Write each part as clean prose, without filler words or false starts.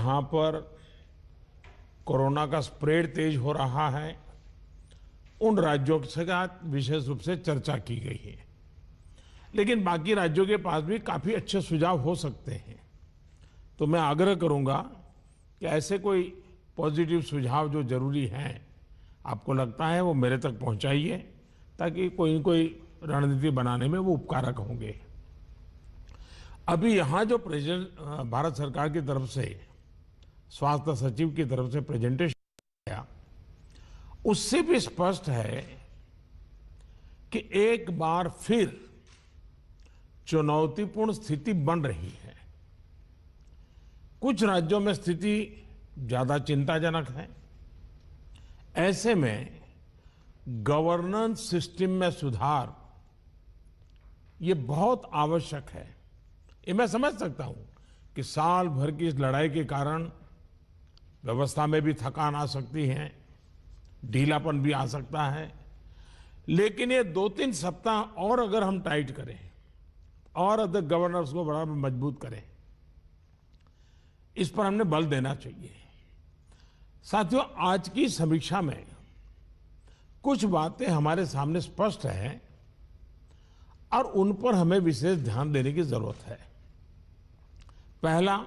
जहां पर कोरोना का स्प्रेड तेज हो रहा है, उन राज्यों के साथ विशेष रूप से चर्चा की गई है। लेकिन बाकी राज्यों के पास भी काफी अच्छे सुझाव हो सकते हैं। तो मैं आग्रह करूंगा कि ऐसे कोई पॉजिटिव सुझाव जो जरूरी हैं, आपको लगता है, वो मेरे तक पहुंचाइए, ताकि कोई न कोई रणनीति बनाने में वो उपकारक होंगे। अभी यहाँ जो भारत सरकार की तरफ से स्वास्थ्य सचिव की तरफ से प्रेजेंटेशन आया, उससे भी स्पष्ट है कि एक बार फिर चुनौतीपूर्ण स्थिति बन रही है। कुछ राज्यों में स्थिति ज्यादा चिंताजनक है। ऐसे में गवर्नेंस सिस्टम में सुधार ये बहुत आवश्यक है। ये मैं समझ सकता हूं कि साल भर की इस लड़ाई के कारण व्यवस्था में भी थकान आ सकती है, ढीलापन भी आ सकता है। लेकिन ये 2-3 सप्ताह और अगर हम टाइट करें और अदर गवर्नर्स को बड़ा मजबूत करें, इस पर हमने बल देना चाहिए। साथियों, आज की समीक्षा में कुछ बातें हमारे सामने स्पष्ट हैं और उन पर हमें विशेष ध्यान देने की जरूरत है। पहला,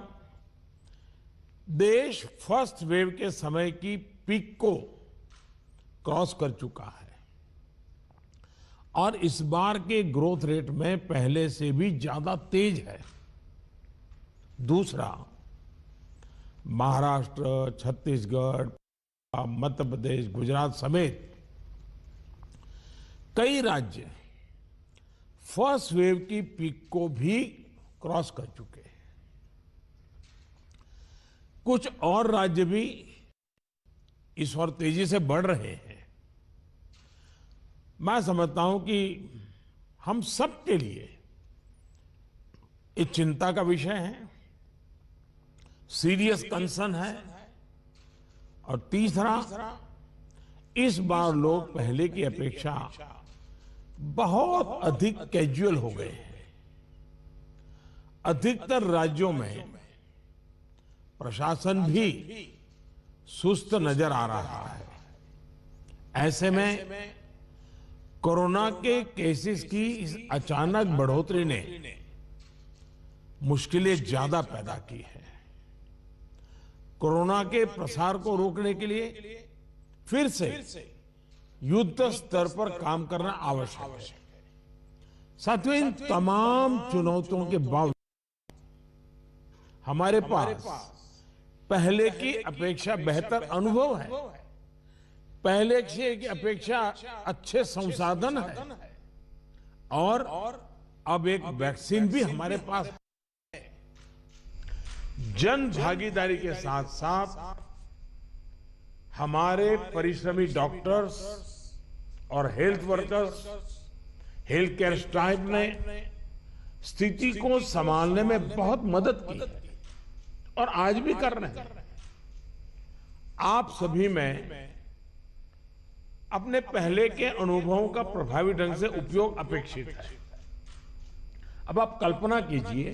देश फर्स्ट वेव के समय की पीक को क्रॉस कर चुका है और इस बार के ग्रोथ रेट में पहले से भी ज्यादा तेज है। दूसरा, महाराष्ट्र, छत्तीसगढ़, मध्य प्रदेश, गुजरात समेत कई राज्य फर्स्ट वेव की पीक को भी क्रॉस कर चुके हैं। कुछ और राज्य भी इस ओर तेजी से बढ़ रहे हैं। मैं समझता हूं कि हम सब के लिए एक चिंता का विषय है, सीरियस कंसर्न है। और तीसरा, इस बार लोग पहले की अपेक्षा बहुत अधिक कैजुअल हो गए हैं। अधिकतर राज्यों में प्रशासन भी सुस्त नजर आ रहा है। ऐसे में कोरोना के केसेस की इस अचानक बढ़ोतरी ने मुश्किलें ज्यादा पैदा की है। कोरोना के प्रसार को रोकने के लिए फिर से युद्ध स्तर पर काम करना आवश्यक है। साथियों, इन तमाम चुनौतियों के बावजूद हमारे पास पहले की अपेक्षा बेहतर अनुभव है, पहले की अपेक्षा अच्छे संसाधन है और अब एक वैक्सीन भी हमारे पास है। जन भागीदारी के साथ साथ हमारे परिश्रमी डॉक्टर्स और health workers, health care staff ने स्थिति को संभालने में बहुत मदद की और आज भी कर रहे हैं। आप सभी में अपने पहले के अनुभवों का प्रभावी ढंग से उपयोग अपेक्षित है। अब आप कल्पना कीजिए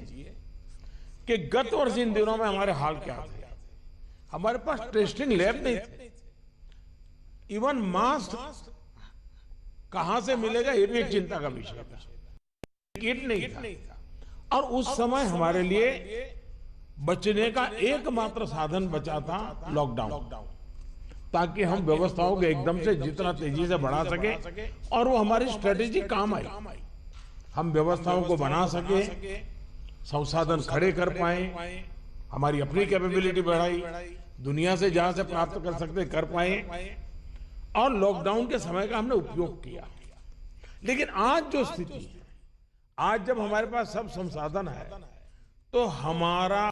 कि गत वर्ष इन दिनों में हमारे हाल क्या थे। हमारे पास टेस्टिंग लैब नहीं थे, इवन मास्क कहां से मिलेगा ये भी एक चिंता का विषय था, किट नहीं था। और उस समय हमारे लिए बचने का एकमात्र साधन बचा था लॉकडाउन, ताकि हम व्यवस्थाओं को एकदम से जितना तेजी से बढ़ा सके और वो हमारी स्ट्रेटेजी काम आई। हम व्यवस्थाओं को बना सके, संसाधन खड़े कर पाए, हमारी अपनी कैपेबिलिटी बढ़ाई, दुनिया से जहां से प्राप्त कर सकते कर पाए और लॉकडाउन के समय का हमने उपयोग किया। लेकिन आज जो स्थिति है, आज जब हमारे पास सब संसाधन है, तो हमारा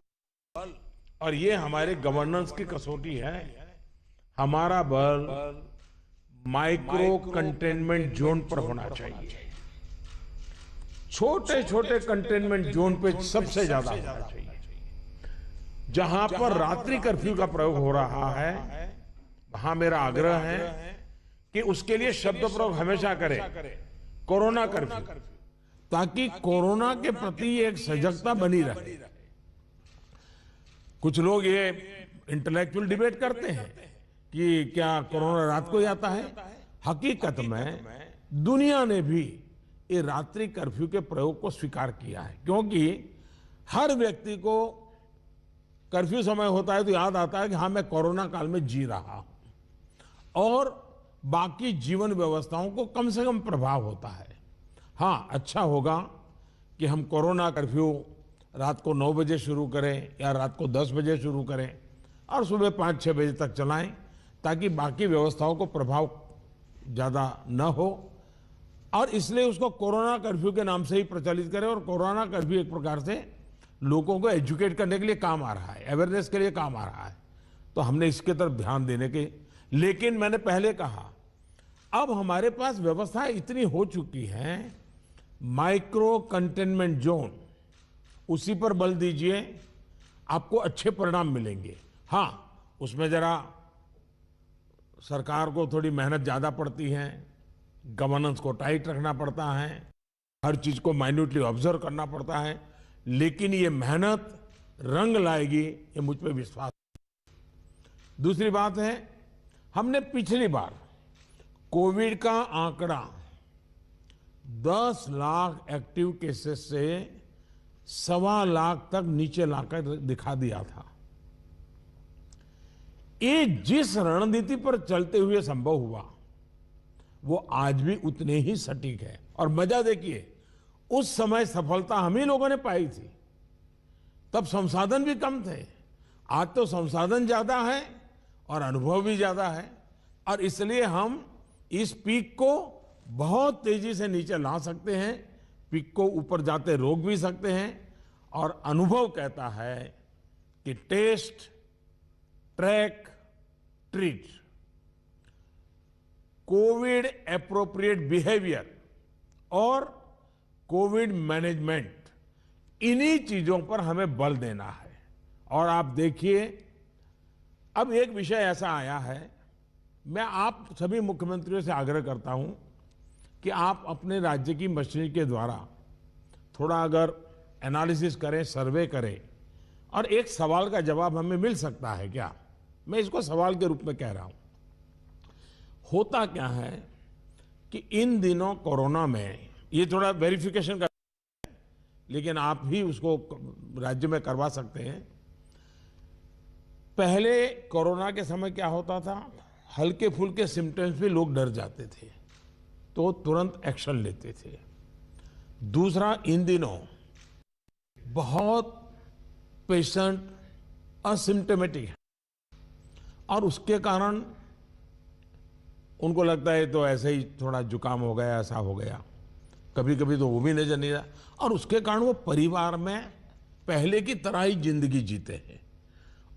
बल, और ये हमारे गवर्नेंस की कसौटी है, हमारा बल माइक्रो कंटेनमेंट जोन पर होना चाहिए। छोटे छोटे कंटेनमेंट जोन पे सबसे ज्यादा होना चाहिए। जहां पर रात्रि कर्फ्यू का प्रयोग हो रहा है, वहां मेरा आग्रह है कि उसके लिए शब्द प्रयोग हमेशा करें, कोरोना कर्फ्यू, ताकि कोरोना के प्रति एक सजगता बनी रहे। कुछ लोग ये इंटेलेक्चुअल डिबेट करते हैं कि क्या कोरोना रात को ही आता है। हकीकत में दुनिया ने भी ये रात्रि कर्फ्यू के प्रयोग को स्वीकार किया है, क्योंकि हर व्यक्ति को कर्फ्यू समय होता है तो याद आता है कि हाँ, मैं कोरोना काल में जी रहा हूं और बाकी जीवन व्यवस्थाओं को कम से कम प्रभाव होता है। हाँ, अच्छा होगा कि हम कोरोना कर्फ्यू रात को 9 बजे शुरू करें या रात को 10 बजे शुरू करें और सुबह 5-6 बजे तक चलाएं, ताकि बाकी व्यवस्थाओं को प्रभाव ज़्यादा न हो। और इसलिए उसको कोरोना कर्फ्यू के नाम से ही प्रचलित करें। और कोरोना कर्फ्यू एक प्रकार से लोगों को एजुकेट करने के लिए काम आ रहा है, अवेयरनेस के लिए काम आ रहा है, तो हमने इसके तरफ ध्यान देने के। लेकिन मैंने पहले कहा, अब हमारे पास व्यवस्था इतनी हो चुकी है, माइक्रो कंटेनमेंट जोन, उसी पर बल दीजिए, आपको अच्छे परिणाम मिलेंगे। हाँ, उसमें जरा सरकार को थोड़ी मेहनत ज्यादा पड़ती है, गवर्नेंस को टाइट रखना पड़ता है, हर चीज को माइन्यूटली ऑब्जर्व करना पड़ता है, लेकिन ये मेहनत रंग लाएगी, ये मुझ पे विश्वास है। दूसरी बात है, हमने पिछली बार कोविड का आंकड़ा 10 लाख एक्टिव केसेस से 1.25 लाख तक नीचे लाकर दिखा दिया था। ये जिस रणनीति पर चलते हुए संभव हुआ, वो आज भी उतने ही सटीक है। और मजा देखिए, उस समय सफलता हम ही लोगों ने पाई थी, तब संसाधन भी कम थे। आज तो संसाधन ज्यादा है और अनुभव भी ज्यादा है, और इसलिए हम इस पीक को बहुत तेजी से नीचे ला सकते हैं, पीक को ऊपर जाते रोक भी सकते हैं। और अनुभव कहता है कि test, track, treat, COVID appropriate behaviour और कोविड मैनेजमेंट, इन्हीं चीजों पर हमें बल देना है। और आप देखिए, अब एक विषय ऐसा आया है, मैं आप सभी मुख्यमंत्रियों से आग्रह करता हूं कि आप अपने राज्य की मशीनरी के द्वारा थोड़ा अगर एनालिसिस करें, सर्वे करें, और एक सवाल का जवाब हमें मिल सकता है क्या, मैं इसको सवाल के रूप में कह रहा हूं। होता क्या है कि इन दिनों कोरोना में, ये थोड़ा वेरिफिकेशन का, लेकिन आप ही उसको राज्य में करवा सकते हैं। पहले कोरोना के समय क्या होता था, हल्के फुल्के सिम्टम्स भी लोग डर जाते थे तो तुरंत एक्शन लेते थे। दूसरा, इन दिनों बहुत पेशेंट असिम्टोमेटिक है और उसके कारण उनको लगता है तो ऐसे ही थोड़ा जुकाम हो गया, ऐसा हो गया, कभी कभी तो वो भी नजर नहीं आता, और उसके कारण वो परिवार में पहले की तरह ही जिंदगी जीते हैं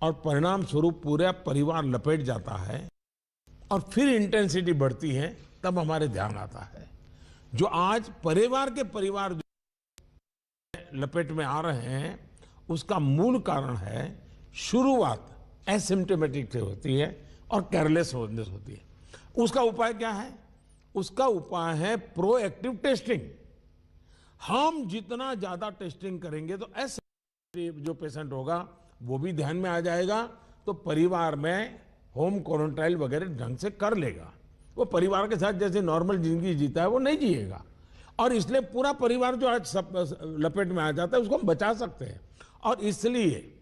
और परिणाम स्वरूप पूरा परिवार लपेट जाता है और फिर इंटेंसिटी बढ़ती है, तब हमारे ध्यान आता है। जो आज परिवार के परिवार जो लपेट में आ रहे हैं, उसका मूल कारण है शुरुआत एसिम्टोमेटिक से होती है और केयरलेस होने से होती है। उसका उपाय क्या है? उसका उपाय है प्रोएक्टिव टेस्टिंग। हम जितना ज्यादा टेस्टिंग करेंगे तो ऐसे जो पेशेंट होगा वो भी ध्यान में आ जाएगा, तो परिवार में होम क्वारंटाइन वगैरह ढंग से कर लेगा। वो परिवार के साथ जैसे नॉर्मल जिंदगी जीता है वो नहीं जिएगा, और इसलिए पूरा परिवार जो आज सब लपेट में आ जाता है उसको हम बचा सकते हैं। और इसलिए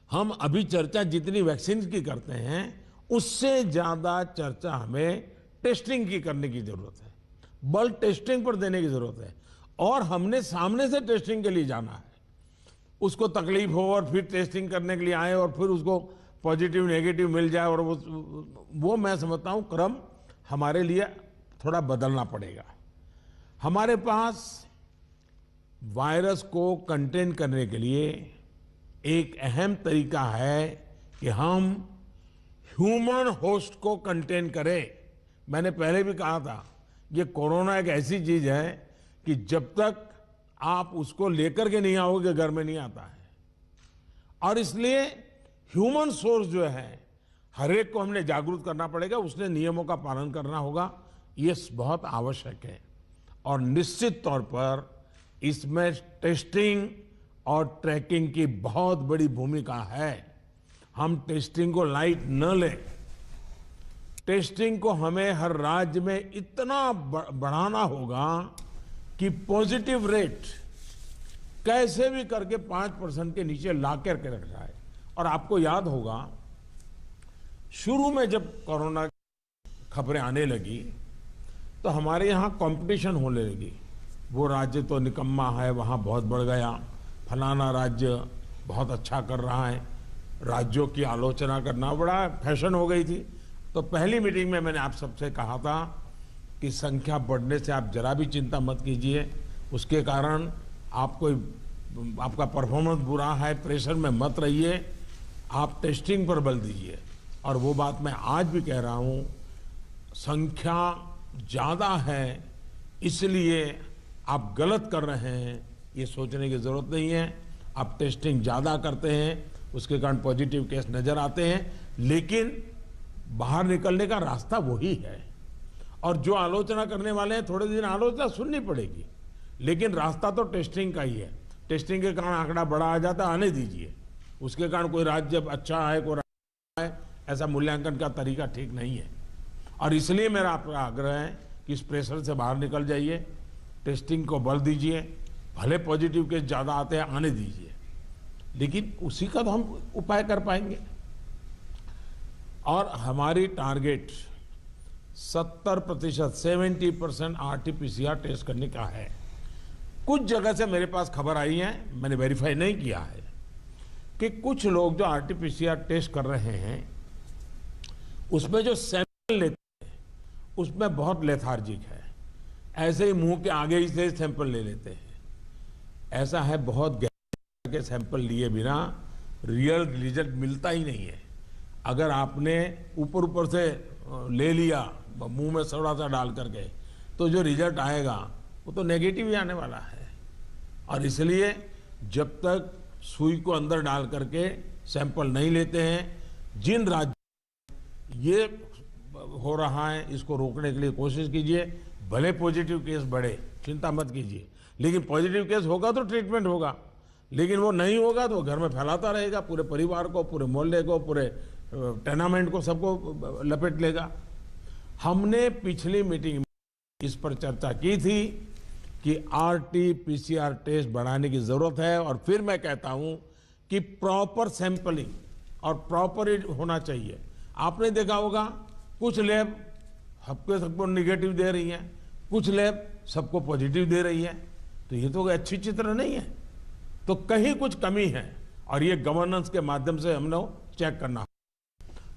हम अभी चर्चा जितनी वैक्सीन की करते हैं, उससे ज्यादा चर्चा हमें टेस्टिंग की करने की जरूरत है, बल टेस्टिंग पर देने की जरूरत है। और हमने सामने से टेस्टिंग के लिए जाना है। उसको तकलीफ हो और फिर टेस्टिंग करने के लिए आए और फिर उसको पॉजिटिव नेगेटिव मिल जाए, और वो मैं समझता हूं क्रम हमारे लिए थोड़ा बदलना पड़ेगा। हमारे पास वायरस को कंटेन करने के लिए एक अहम तरीका है कि हम ह्यूमन होस्ट को कंटेन करें। मैंने पहले भी कहा था, ये कोरोना एक ऐसी चीज है कि जब तक आप उसको लेकर के नहीं आओगे घर में नहीं आता है, और इसलिए ह्यूमन सोर्स जो है हर एक को हमने जागरूक करना पड़ेगा, उसने नियमों का पालन करना होगा, ये बहुत आवश्यक है। और निश्चित तौर पर इसमें टेस्टिंग और ट्रैकिंग की बहुत बड़ी भूमिका है। हम टेस्टिंग को लाइट न लें। टेस्टिंग को हमें हर राज्य में इतना बढ़ाना होगा कि पॉजिटिव रेट कैसे भी करके 5% के नीचे ला करके रख जाए। और आपको याद होगा, शुरू में जब कोरोना खबरें आने लगी तो हमारे यहाँ कंपटीशन होने लगी। वो राज्य तो निकम्मा है, वहाँ बहुत बढ़ गया, फलाना राज्य बहुत अच्छा कर रहा है, राज्यों की आलोचना करना बड़ा फैशन हो गई थी। तो पहली मीटिंग में मैंने आप सबसे कहा था कि संख्या बढ़ने से आप जरा भी चिंता मत कीजिए, उसके कारण आपका परफॉर्मेंस बुरा है, प्रेशर में मत रहिए, आप टेस्टिंग पर बल दीजिए। और वो बात मैं आज भी कह रहा हूँ, संख्या ज़्यादा है इसलिए आप गलत कर रहे हैं, ये सोचने की ज़रूरत नहीं है। आप टेस्टिंग ज़्यादा करते हैं, उसके कारण पॉजिटिव केस नज़र आते हैं, लेकिन बाहर निकलने का रास्ता वही है। और जो आलोचना करने वाले हैं, थोड़े दिन आलोचना सुननी पड़ेगी, लेकिन रास्ता तो टेस्टिंग का ही है। टेस्टिंग के कारण आंकड़ा बड़ा आ जाता है, आने दीजिए। उसके कारण कोई राज्य अच्छा है, कोई राज्य है, ऐसा मूल्यांकन का तरीका ठीक नहीं है। और इसलिए मेरा आपका आग्रह है कि इस प्रेशर से बाहर निकल जाइए, टेस्टिंग को बल दीजिए। भले पॉजिटिव केस ज़्यादा आते हैं, आने दीजिए, लेकिन उसी का तो हम उपाय कर पाएंगे। और हमारी टारगेट 70%, 70% RT-PCR टेस्ट करने का है। कुछ जगह से मेरे पास खबर आई है, मैंने वेरीफाई नहीं किया है, कि कुछ लोग जो RT-PCR टेस्ट कर रहे हैं उसमें जो सैंपल लेते हैं उसमें बहुत लेथार्जिक है। ऐसे ही मुंह के आगे ही से सैंपल ले लेते हैं। ऐसा है, बहुत गहरे के सैंपल लिए बिना रियल रिजल्ट मिलता ही नहीं है। अगर आपने ऊपर ऊपर से ले लिया मुंह में थोड़ा सा डाल करके, तो जो रिजल्ट आएगा वो तो नेगेटिव ही आने वाला है। और इसलिए जब तक सुई को अंदर डाल करके सैंपल नहीं लेते हैं, जिन राज्यों ये हो रहा है इसको रोकने के लिए कोशिश कीजिए। भले पॉजिटिव केस बढ़े, चिंता मत कीजिए, लेकिन पॉजिटिव केस होगा तो ट्रीटमेंट होगा, लेकिन वो नहीं होगा तो घर में फैलाता रहेगा, पूरे परिवार को, पूरे मोहल्ले को, पूरे टेनामेंट को, सबको लपेट लेगा। हमने पिछली मीटिंग में इस पर चर्चा की थी कि RT-PCR टेस्ट बढ़ाने की जरूरत है। और फिर मैं कहता हूं कि प्रॉपर सैंपलिंग और प्रॉपर होना चाहिए। आपने देखा होगा, कुछ लैब सबको निगेटिव दे रही हैं, कुछ लैब सबको पॉजिटिव दे रही है, तो ये तो अच्छी चित्र नहीं है। तो कहीं कुछ कमी है, और ये गवर्नेंस के माध्यम से हमने चेक करना।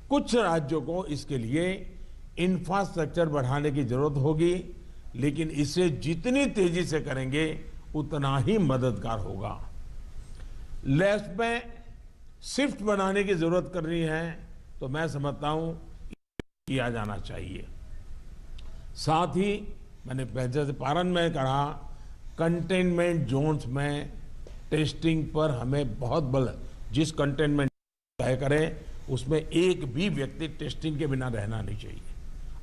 कुछ राज्यों को इसके लिए इंफ्रास्ट्रक्चर बढ़ाने की जरूरत होगी, लेकिन इसे जितनी तेजी से करेंगे उतना ही मददगार होगा। लैब्स में शिफ्ट बनाने की जरूरत करनी है, तो मैं समझता हूं किया जाना चाहिए। साथ ही मैंने जैसे पारण में कहा, कंटेनमेंट जोन्स में टेस्टिंग पर हमें बहुत बल, जिस कंटेनमेंट तय करें उसमें एक भी व्यक्ति टेस्टिंग के बिना रहना नहीं चाहिए।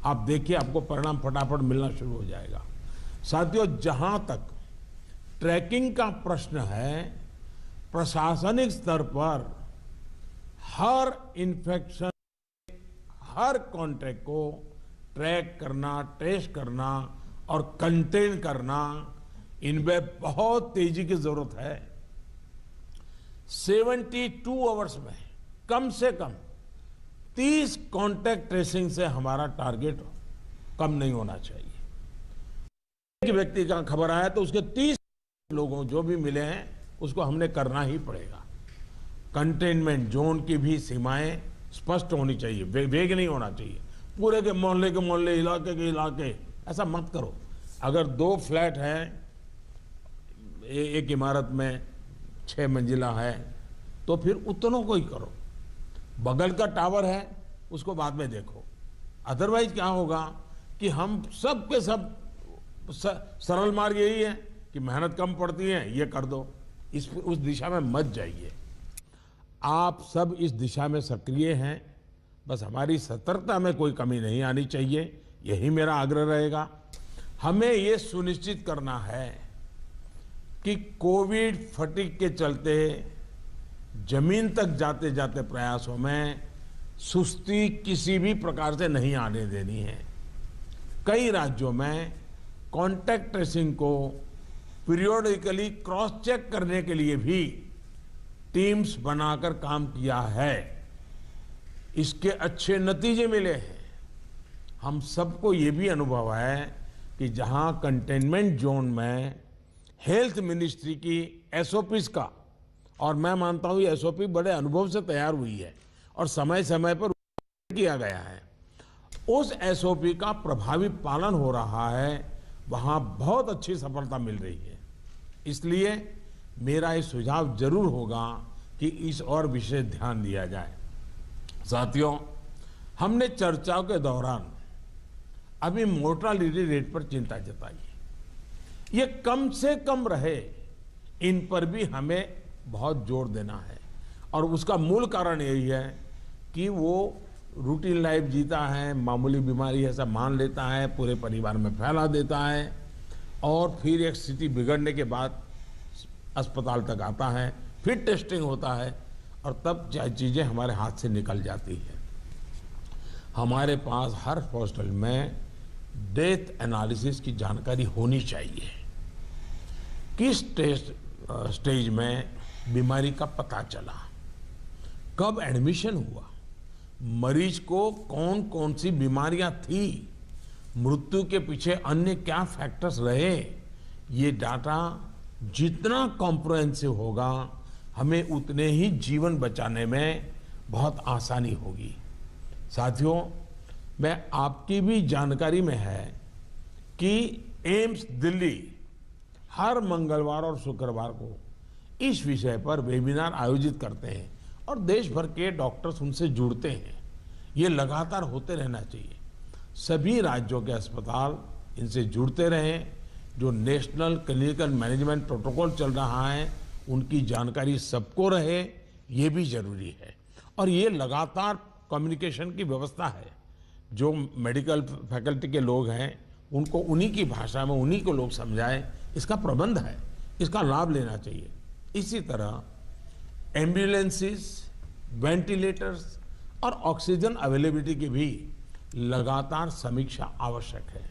आप देखिए, आपको परिणाम फटाफट मिलना शुरू हो जाएगा। साथियों, जहां तक ट्रैकिंग का प्रश्न है, प्रशासनिक स्तर पर हर इन्फेक्शन, हर कॉन्टैक्ट को ट्रैक करना, टेस्ट करना और कंटेन करना, इनमें बहुत तेजी की जरूरत है। 72 आवर्स में कम से कम 30 कॉन्टैक्ट ट्रेसिंग से हमारा टारगेट कम नहीं होना चाहिए। एक व्यक्ति का खबर आया तो उसके 30 लोगों जो भी मिले हैं उसको हमने करना ही पड़ेगा। कंटेनमेंट जोन की भी सीमाएं स्पष्ट होनी चाहिए, वेग नहीं होना चाहिए। पूरे के मोहल्ले, इलाके के इलाके, ऐसा मत करो। अगर 2 फ्लैट हैं, एक इमारत में 6 मंजिला है, तो फिर उतनों को ही करो। बगल का टावर है उसको बाद में देखो। अदरवाइज क्या होगा कि हम सब के सब सरल मार्ग यही है कि मेहनत कम पड़ती है, ये कर दो, उस दिशा में मत जाइए। आप सब इस दिशा में सक्रिय हैं, बस हमारी सतर्कता में कोई कमी नहीं आनी चाहिए, यही मेरा आग्रह रहेगा। हमें ये सुनिश्चित करना है कि कोविड फटीग के चलते जमीन तक जाते जाते प्रयासों में सुस्ती किसी भी प्रकार से नहीं आने देनी है। कई राज्यों में कॉन्टैक्ट ट्रेसिंग को पीरियोडिकली क्रॉस चेक करने के लिए भी टीम्स बनाकर काम किया है। इसके अच्छे नतीजे मिले हैं। हम सबको ये भी अनुभव है कि जहां कंटेनमेंट जोन में हेल्थ मिनिस्ट्री की एसओपीज का, और मैं मानता हूं ये एसओपी बड़े अनुभव से तैयार हुई है और समय समय पर किया गया है, उस एसओपी का प्रभावी पालन हो रहा है, वहां बहुत अच्छी सफलता मिल रही है। इसलिए मेरा ये सुझाव जरूर होगा कि इस और विशेष ध्यान दिया जाए। साथियों, हमने चर्चाओं के दौरान अभी मोर्टालिटी रेट पर चिंता जताई है। ये कम से कम रहे, इन पर भी हमें बहुत जोर देना है। और उसका मूल कारण यही है कि वो रूटीन लाइफ जीता है, मामूली बीमारी ऐसा मान लेता है, पूरे परिवार में फैला देता है और फिर एक स्थिति बिगड़ने के बाद अस्पताल तक आता है, फिर टेस्टिंग होता है और तब चीजें हमारे हाथ से निकल जाती है। हमारे पास हर हॉस्पिटल में डेथ एनालिसिस की जानकारी होनी चाहिए। किस स्टेज में बीमारी का पता चला, कब एडमिशन हुआ, मरीज को कौन कौन सी बीमारियां थी, मृत्यु के पीछे अन्य क्या फैक्टर्स रहे, ये डाटा जितना कॉम्प्रिहेंसिव होगा हमें उतने ही जीवन बचाने में बहुत आसानी होगी। साथियों, मैं आपकी भी जानकारी में है कि एम्स दिल्ली हर मंगलवार और शुक्रवार को इस विषय पर वेबिनार आयोजित करते हैं और देश भर के डॉक्टर्स उनसे जुड़ते हैं। ये लगातार होते रहना चाहिए। सभी राज्यों के अस्पताल इनसे जुड़ते रहें। जो नेशनल क्लिनिकल मैनेजमेंट प्रोटोकॉल चल रहा है उनकी जानकारी सबको रहे, ये भी जरूरी है। और ये लगातार कम्युनिकेशन की व्यवस्था है। जो मेडिकल फैकल्टी के लोग हैं उनको उन्हीं की भाषा में उन्हीं को लोग समझाएं, इसका प्रबंध है, इसका लाभ लेना चाहिए। इसी तरह एम्बुलेंसेस, वेंटिलेटर्स और ऑक्सीजन अवेलेबिलिटी की भी लगातार समीक्षा आवश्यक है।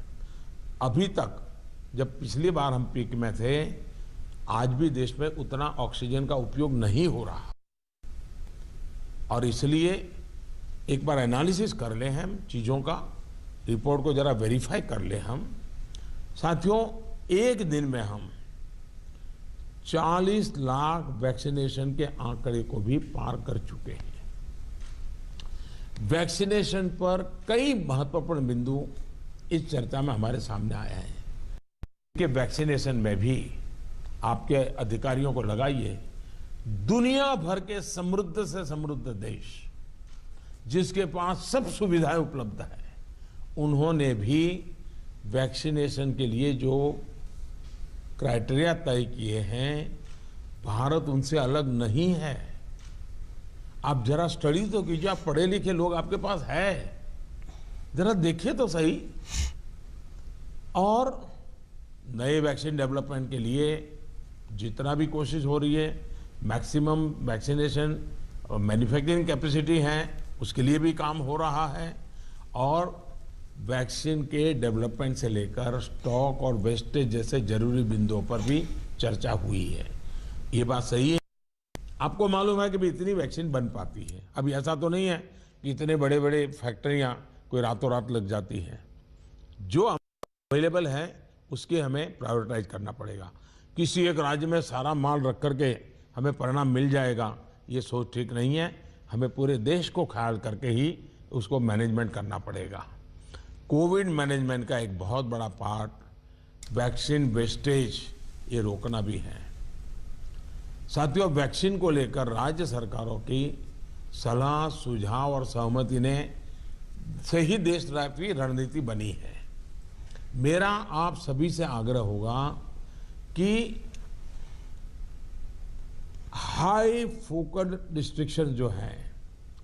अभी तक जब पिछली बार हम पीक में थे, आज भी देश में उतना ऑक्सीजन का उपयोग नहीं हो रहा और इसलिए एक बार एनालिसिस कर लें हम चीज़ों का, रिपोर्ट को जरा वेरीफाई कर लें हम। साथियों, एक दिन में हम 40 लाख वैक्सीनेशन के आंकड़े को भी पार कर चुके हैं। वैक्सीनेशन पर कई महत्वपूर्ण बिंदु इस चर्चा में हमारे सामने आया है कि वैक्सीनेशन में भी आपके अधिकारियों को लगाइए। दुनिया भर के समृद्ध से समृद्ध देश जिसके पास सब सुविधाएं उपलब्ध है, उन्होंने भी वैक्सीनेशन के लिए जो क्राइटेरिया तय किए हैं, भारत उनसे अलग नहीं है। आप जरा स्टडी तो कीजिए, आप पढ़े लिखे लोग आपके पास है, जरा देखिए तो सही। और नए वैक्सीन डेवलपमेंट के लिए जितना भी कोशिश हो रही है, मैक्सिमम वैक्सीनेशन और मैन्युफैक्चरिंग कैपेसिटी है, उसके लिए भी काम हो रहा है। और वैक्सीन के डेवलपमेंट से लेकर स्टॉक और वेस्टेज जैसे जरूरी बिंदुओं पर भी चर्चा हुई है। ये बात सही है। आपको मालूम है कि भी इतनी वैक्सीन बन पाती है। अभी ऐसा तो नहीं है कि इतने बड़े बड़े फैक्ट्रियां कोई रातों रात लग जाती हैं। जो अवेलेबल है उसके हमें प्रायोरिटाइज करना पड़ेगा। किसी एक राज्य में सारा माल रख करके हमें परिणाम मिल जाएगा, ये सोच ठीक नहीं है। हमें पूरे देश को ख्याल करके ही उसको मैनेजमेंट करना पड़ेगा। कोविड मैनेजमेंट का एक बहुत बड़ा पार्ट वैक्सीन वेस्टेज ये रोकना भी है। साथियों, वैक्सीन को लेकर राज्य सरकारों की सलाह, सुझाव और सहमति ने से ही देशव्यापी रणनीति बनी है। मेरा आप सभी से आग्रह होगा कि हाई फोकस्ड डिस्ट्रिक्शन जो हैं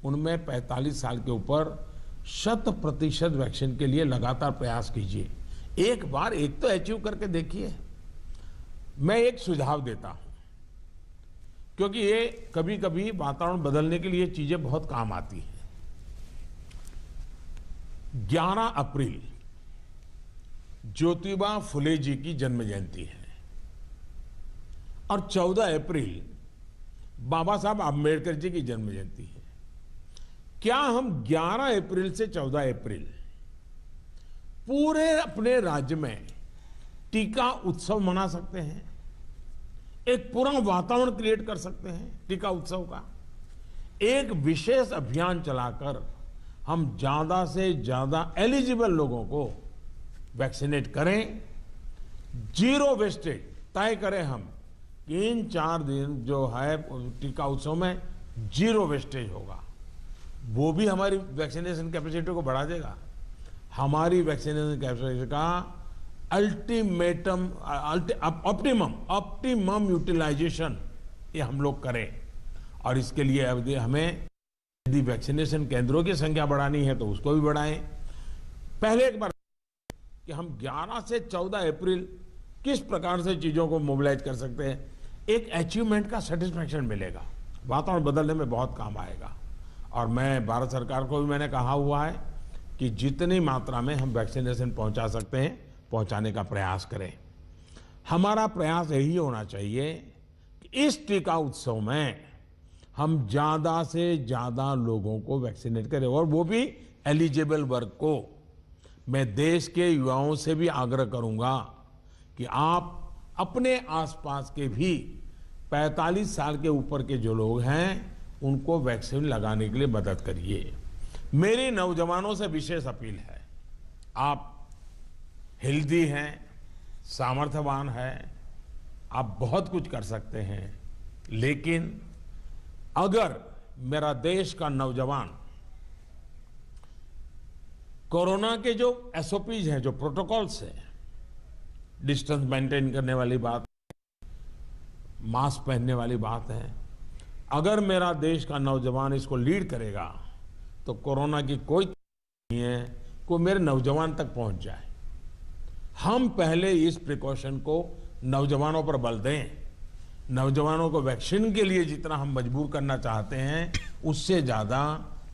उनमें 45 साल के ऊपर 100% वैक्सीन के लिए लगातार प्रयास कीजिए। एक बार एक तो अचीव करके देखिए। मैं एक सुझाव देता हूं, क्योंकि ये कभी कभी वातावरण बदलने के लिए चीजें बहुत काम आती हैं। 11 अप्रैल ज्योतिबा फुले जी की जन्म जयंती है और 14 अप्रैल बाबा साहब आम्बेडकर जी की जन्म जयंती है। क्या हम 11 अप्रैल से 14 अप्रैल पूरे अपने राज्य में टीका उत्सव मना सकते हैं? एक पूरा वातावरण क्रिएट कर सकते हैं टीका उत्सव का। एक विशेष अभियान चलाकर हम ज्यादा से ज्यादा एलिजिबल लोगों को वैक्सीनेट करें, जीरो वेस्टेज तय करें हम कि इन 4 दिन जो है टीका उत्सव में जीरो वेस्टेज होगा। वो भी हमारी वैक्सीनेशन कैपेसिटी को बढ़ा देगा। हमारी वैक्सीनेशन कैपेसिटी का ऑप्टिमम यूटिलाइजेशन ये हम लोग करें। और इसके लिए अब हमें यदि वैक्सीनेशन केंद्रों की संख्या बढ़ानी है तो उसको भी बढ़ाएं। पहले एक बार कि हम 11 से 14 अप्रैल किस प्रकार से चीजों को मोबिलाइज कर सकते हैं, एक अचीवमेंट का सेटिस्फैक्शन मिलेगा, वातावरण बदलने में बहुत काम आएगा। और मैं भारत सरकार को भी मैंने कहा हुआ है कि जितनी मात्रा में हम वैक्सीनेशन पहुंचा सकते हैं पहुंचाने का प्रयास करें। हमारा प्रयास यही होना चाहिए कि इस टीका उत्सव में हम ज्यादा से ज्यादा लोगों को वैक्सीनेट करें, और वो भी एलिजिबल वर्ग को। मैं देश के युवाओं से भी आग्रह करूंगा कि आप अपने आसपास के भी 45 साल के ऊपर के जो लोग हैं उनको वैक्सीन लगाने के लिए मदद करिए। मेरी नौजवानों से विशेष अपील है, आप हेल्दी हैं, सामर्थ्यवान हैं, आप बहुत कुछ कर सकते हैं, लेकिन अगर मेरा देश का नौजवान कोरोना के जो एसओपीज हैं, जो प्रोटोकॉल्स हैं, डिस्टेंस मेंटेन करने वाली बात, मास्क पहनने वाली बात है, अगर मेरा देश का नौजवान इसको लीड करेगा तो कोरोना की कोई नहीं है को मेरे नौजवान तक पहुंच जाए। हम पहले इस प्रिकॉशन को नौजवानों पर बल दें। नौजवानों को वैक्सीन के लिए जितना हम मजबूर करना चाहते हैं उससे ज्यादा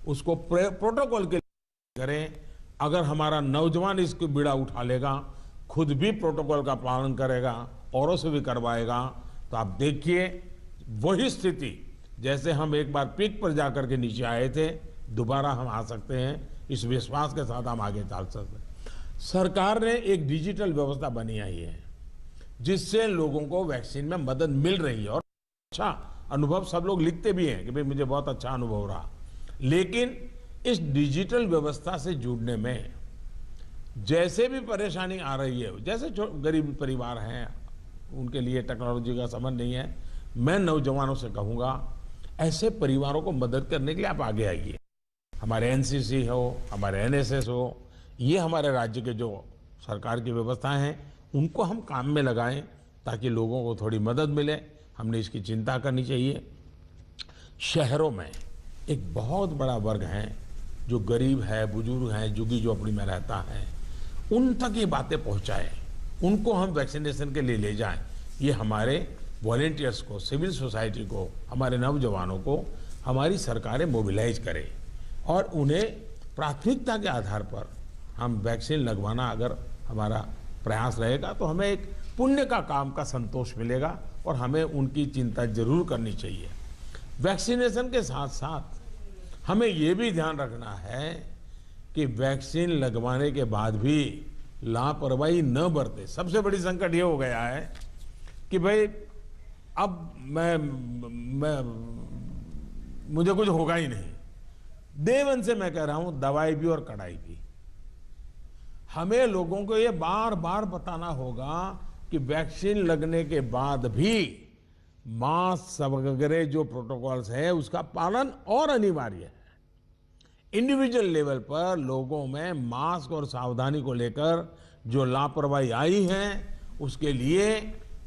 उसको प्रोटोकॉल के लिए करें। अगर हमारा नौजवान इसको बीड़ा उठा लेगा, खुद भी प्रोटोकॉल का पालन करेगा, औरों से भी करवाएगा, तो आप देखिए वही स्थिति जैसे हम एक बार पीक पर जाकर के नीचे आए थे, दोबारा हम आ सकते हैं। इस विश्वास के साथ हम आगे चल सकते हैं। सरकार ने एक डिजिटल व्यवस्था बनी आई है जिससे लोगों को वैक्सीन में मदद मिल रही है, और अच्छा अनुभव सब लोग लिखते भी हैं कि भाई मुझे बहुत अच्छा अनुभव रहा। लेकिन इस डिजिटल व्यवस्था से जुड़ने में जैसे भी परेशानी आ रही है, जैसे गरीब परिवार हैं उनके लिए टेक्नोलॉजी का समझ नहीं है, मैं नौजवानों से कहूंगा ऐसे परिवारों को मदद करने के लिए आप आगे आइए। हमारे एनसीसी हो, हमारे एनएसएस हो, ये हमारे राज्य के जो सरकार की व्यवस्थाएं हैं उनको हम काम में लगाएं ताकि लोगों को थोड़ी मदद मिले। हमने इसकी चिंता करनी चाहिए। शहरों में एक बहुत बड़ा वर्ग है जो गरीब है, बुजुर्ग हैं, झुग्गी झोपड़ी में रहता है, उन तक ये बातें पहुंचाएं, उनको हम वैक्सीनेशन के लिए ले जाएं। ये हमारे वॉलेंटियर्स को, सिविल सोसाइटी को, हमारे नौजवानों को हमारी सरकारें मोबिलाइज करें और उन्हें प्राथमिकता के आधार पर हम वैक्सीन लगवाना अगर हमारा प्रयास रहेगा तो हमें एक पुण्य का काम का संतोष मिलेगा और हमें उनकी चिंता जरूर करनी चाहिए। वैक्सीनेशन के साथ साथ हमें ये भी ध्यान रखना है कि वैक्सीन लगवाने के बाद भी लापरवाही न बरते। सबसे बड़ी संकट ये हो गया है कि भाई अब मुझे कुछ होगा ही नहीं। डे वन से मैं कह रहा हूं, दवाई भी और कड़ाई भी। हमें लोगों को ये बार बार बताना होगा कि वैक्सीन लगने के बाद भी मास्क वगैरह जो प्रोटोकॉल्स है उसका पालन और अनिवार्य है। इंडिविजुअल लेवल पर लोगों में मास्क और सावधानी को लेकर जो लापरवाही आई है उसके लिए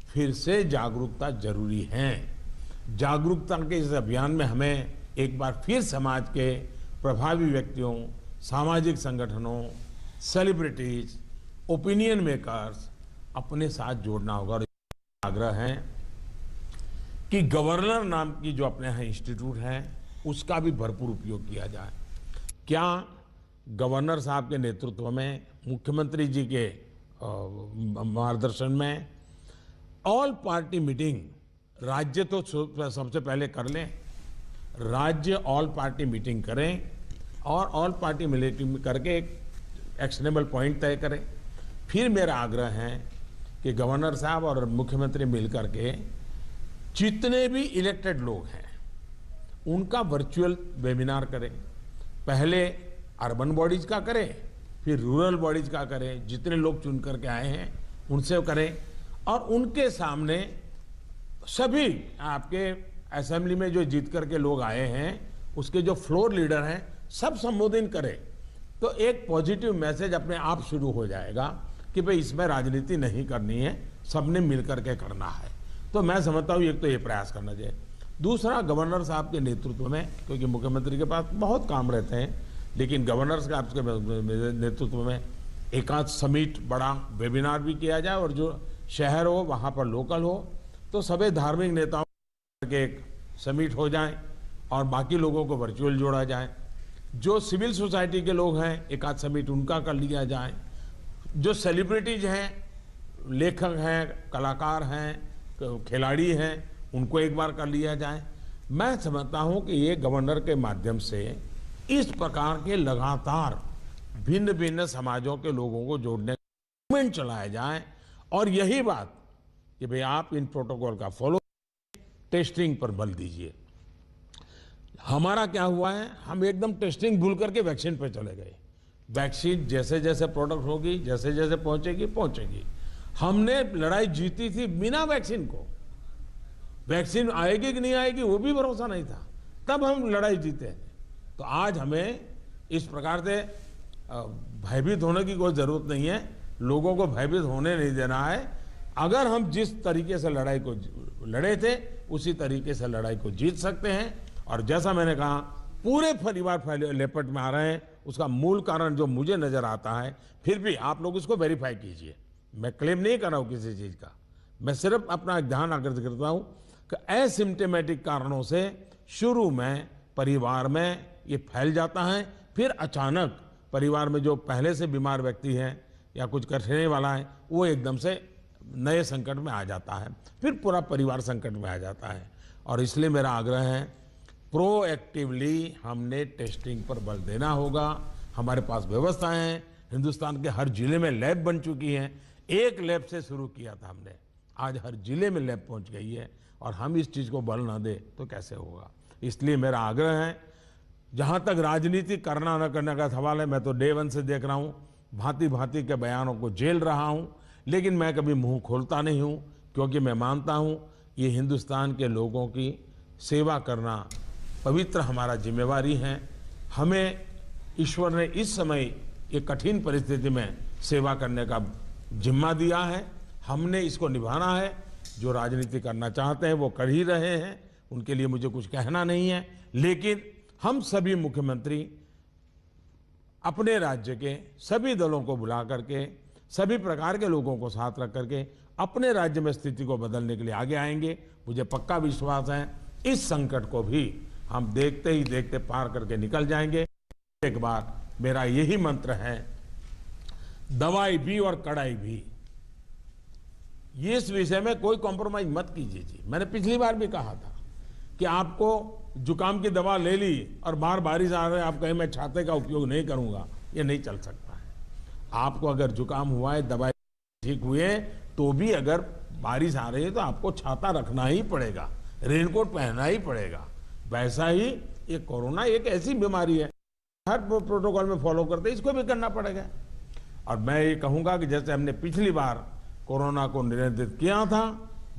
फिर से जागरूकता जरूरी है। जागरूकता के इस अभियान में हमें एक बार फिर समाज के प्रभावी व्यक्तियों, सामाजिक संगठनों, सेलिब्रिटीज, ओपिनियन मेकर्स अपने साथ जोड़ना होगा। आग्रह है कि गवर्नर नाम की जो अपने यहाँ इंस्टीट्यूट है उसका भी भरपूर उपयोग किया जाए। क्या गवर्नर साहब के नेतृत्व में, मुख्यमंत्री जी के मार्गदर्शन में ऑल पार्टी मीटिंग, राज्य तो सबसे पहले कर लें, राज्य ऑल पार्टी मीटिंग करें और ऑल पार्टी मीटिंग करके एक एक्शनेबल पॉइंट तय करें। फिर मेरा आग्रह है कि गवर्नर साहब और मुख्यमंत्री मिलकर के जितने भी इलेक्टेड लोग हैं उनका वर्चुअल वेबिनार करें। पहले अर्बन बॉडीज का करें, फिर रूरल बॉडीज का करें, जितने लोग चुन करके आए हैं उनसे करें और उनके सामने सभी आपके असेंबली में जो जीत करके लोग आए हैं उसके जो फ्लोर लीडर हैं सब संबोधित करें। तो एक पॉजिटिव मैसेज अपने आप शुरू हो जाएगा कि भाई इसमें राजनीति नहीं करनी है, सबने मिलकर के करना है। तो मैं समझता हूँ एक तो ये प्रयास करना चाहिए। दूसरा, गवर्नर साहब के नेतृत्व में, क्योंकि मुख्यमंत्री के पास बहुत काम रहते हैं, लेकिन गवर्नर साहब के नेतृत्व में एक आध समिट, बड़ा वेबिनार भी किया जाए और जो शहर हो वहाँ पर लोकल हो तो सभी धार्मिक नेताओं के एक समिट हो जाए और बाकी लोगों को वर्चुअल जोड़ा जाए। जो सिविल सोसाइटी के लोग हैं एक आध समिट उनका कर लिया जाए। जो सेलिब्रिटीज हैं, लेखक हैं, कलाकार हैं, खिलाड़ी हैं, उनको एक बार कर लिया जाए। मैं समझता हूं कि ये गवर्नर के माध्यम से इस प्रकार के लगातार भिन्न भिन्न समाजों के लोगों को जोड़ने का मूवमेंट चलाया जाए और यही बात कि भाई आप इन प्रोटोकॉल का फॉलो, टेस्टिंग पर बल दीजिए। हमारा क्या हुआ है, हम एकदम टेस्टिंग भूल करके वैक्सीन पर चले गए। वैक्सीन जैसे जैसे प्रोडक्ट होगी, जैसे जैसे पहुंचेगी। हमने लड़ाई जीती थी बिना वैक्सीन को। वैक्सीन आएगी कि नहीं आएगी वो भी भरोसा नहीं था, तब हम लड़ाई जीते। तो आज हमें इस प्रकार से भयभीत होने की कोई जरूरत नहीं है, लोगों को भयभीत होने नहीं देना है। अगर हम जिस तरीके से लड़ाई को लड़े थे उसी तरीके से लड़ाई को जीत सकते हैं। और जैसा मैंने कहा, पूरे परिवार लेपट में आ रहे हैं, उसका मूल कारण जो मुझे नजर आता है, फिर भी आप लोग इसको वेरीफाई कीजिए। मैं क्लेम नहीं कर रहा हूं किसी चीज का, मैं सिर्फ अपना ध्यान आकर्षित करता हूं कि एसिम्प्टोमेटिक कारणों से शुरू में परिवार में ये फैल जाता है, फिर अचानक परिवार में जो पहले से बीमार व्यक्ति है या कुछ करने वाला है वो एकदम से नए संकट में आ जाता है, फिर पूरा परिवार संकट में आ जाता है। और इसलिए मेरा आग्रह है, प्रोएक्टिवली हमने टेस्टिंग पर बल देना होगा। हमारे पास व्यवस्थाएं हैं, हिंदुस्तान के हर जिले में लैब बन चुकी हैं। एक लैब से शुरू किया था हमने, आज हर जिले में लैब पहुंच गई है और हम इस चीज को बल ना दे तो कैसे होगा। इसलिए मेरा आग्रह है, जहां तक राजनीति करना न करने का सवाल है, मैं तो डे वन से देख रहा हूं, भांति भांति के बयानों को झेल रहा हूं, लेकिन मैं कभी मुंह खोलता नहीं हूं, क्योंकि मैं मानता हूं ये हिंदुस्तान के लोगों की सेवा करना पवित्र हमारा जिम्मेवारी है। हमें ईश्वर ने इस समय ये कठिन परिस्थिति में सेवा करने का जिम्मा दिया है, हमने इसको निभाना है। जो राजनीति करना चाहते हैं वो कर ही रहे हैं, उनके लिए मुझे कुछ कहना नहीं है, लेकिन हम सभी मुख्यमंत्री अपने राज्य के सभी दलों को बुला करके, सभी प्रकार के लोगों को साथ रख करके अपने राज्य में स्थिति को बदलने के लिए आगे आएंगे। मुझे पक्का विश्वास है इस संकट को भी हम देखते ही देखते पार करके निकल जाएंगे। एक बार मेरा यही मंत्र है, दवाई भी और कड़ाई भी। इस विषय में कोई कॉम्प्रोमाइज मत कीजिए जी। मैंने पिछली बार भी कहा था कि आपको जुकाम की दवा ले ली और बाहर बारिश आ रही है, आप कहें मैं छाते का उपयोग नहीं करूंगा, ये नहीं चल सकता है। आपको अगर जुकाम हुआ है, दवाई ठीक हुए, तो भी अगर बारिश आ रही है तो आपको छाता रखना ही पड़ेगा, रेनकोट पहनना ही पड़ेगा। वैसा ही ये कोरोना एक ऐसी बीमारी है, हर प्रोटोकॉल में फॉलो करते इसको भी करना पड़ेगा। और मैं ये कहूंगा कि जैसे हमने पिछली बार कोरोना को नियंत्रित किया था,